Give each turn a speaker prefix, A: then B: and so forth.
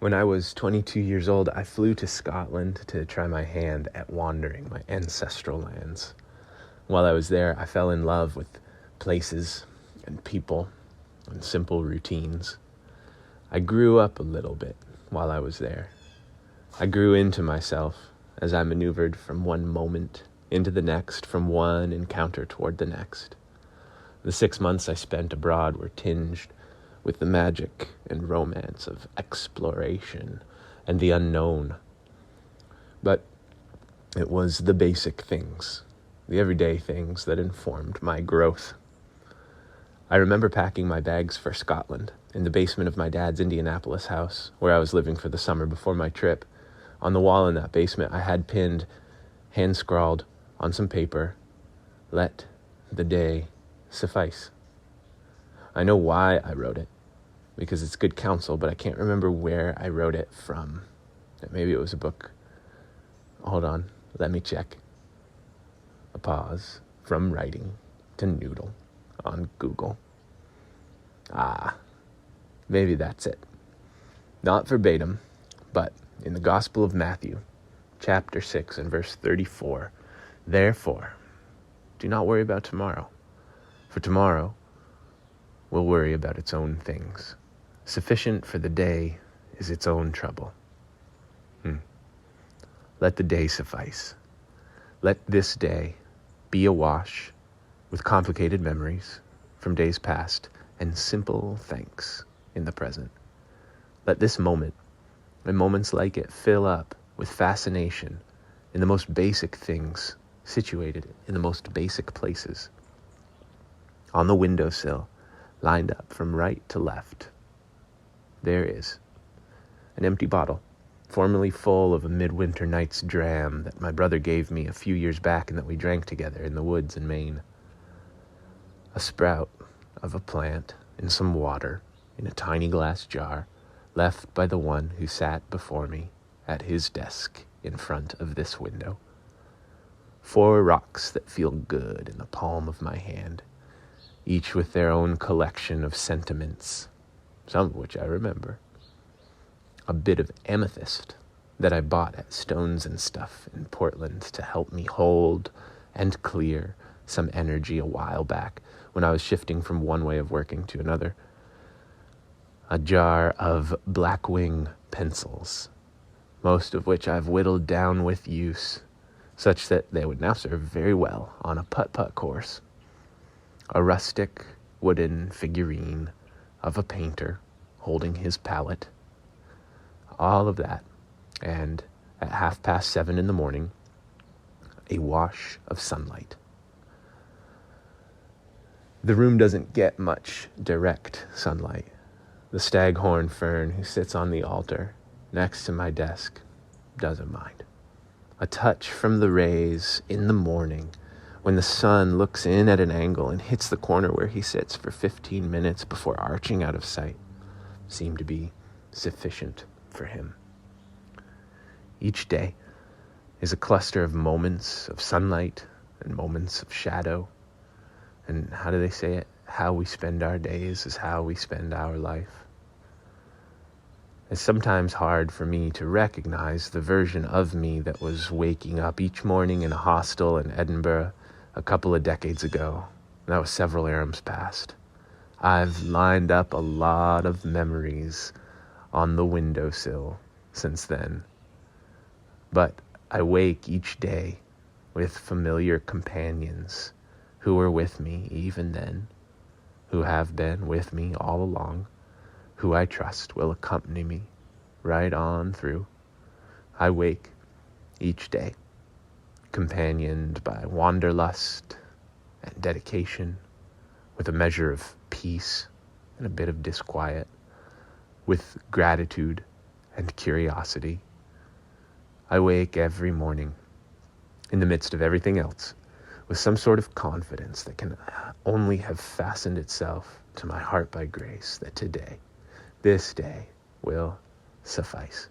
A: When I was 22 years old, I flew to Scotland to try my hand at wandering my ancestral lands. While I was there, I fell in love with places and people and simple routines. I grew up a little bit while I was there. I grew into myself as I maneuvered from one moment into the next, from one encounter toward the next. The 6 months I spent abroad were tinged with the magic and romance of exploration and the unknown. But it was the basic things, the everyday things that informed my growth. I remember packing my bags for Scotland in the basement of my dad's Indianapolis house, where I was living for the summer before my trip. On the wall in that basement, I had pinned, hand-scrawled on some paper, "Let the day suffice." I know why I wrote it, because it's good counsel, but I can't remember where I wrote it from. Maybe it was a book. Hold on, let me check. A pause from writing to noodle on Google. Maybe that's it. Not verbatim, but in the Gospel of Matthew, chapter 6 and verse 34, "Therefore, do not worry about tomorrow, for tomorrow will worry about its own things. Sufficient for the day is its own trouble." Let the day suffice. Let this day be awash with complicated memories from days past and simple thanks in the present. Let this moment and moments like it fill up with fascination in the most basic things, situated in the most basic places. On the windowsill, lined up from right to left, there is an empty bottle, formerly full of a midwinter night's dram that my brother gave me a few years back and that we drank together in the woods in Maine. A sprout of a plant in some water in a tiny glass jar left by the one who sat before me at his desk in front of this window. 4 rocks that feel good in the palm of my hand, each with their own collection of sentiments, some of which I remember. A bit of amethyst that I bought at Stones and Stuff in Portland to help me hold and clear some energy a while back when I was shifting from one way of working to another. A jar of Blackwing pencils, most of which I've whittled down with use, such that they would now serve very well on a putt-putt course. A rustic wooden figurine of a painter holding his palette. All of that, and at 7:30 in the morning, a wash of sunlight. The room doesn't get much direct sunlight. The staghorn fern who sits on the altar next to my desk doesn't mind. A touch from the rays in the morning when the sun looks in at an angle and hits the corner where he sits for 15 minutes before arching out of sight seemed to be sufficient for him. Each day is a cluster of moments of sunlight and moments of shadow. And how do they say it? How we spend our days is how we spend our life. It's sometimes hard for me to recognize the version of me that was waking up each morning in a hostel in Edinburgh a couple of decades ago. That was several errams past. I've lined up a lot of memories on the windowsill since then. But I wake each day with familiar companions who were with me even then, who have been with me all along, who I trust will accompany me right on through. I wake each day, companioned by wanderlust and dedication, with a measure of peace and a bit of disquiet, with gratitude and curiosity. I wake every morning, in the midst of everything else, with some sort of confidence that can only have fastened itself to my heart by grace, that today, this day, will suffice.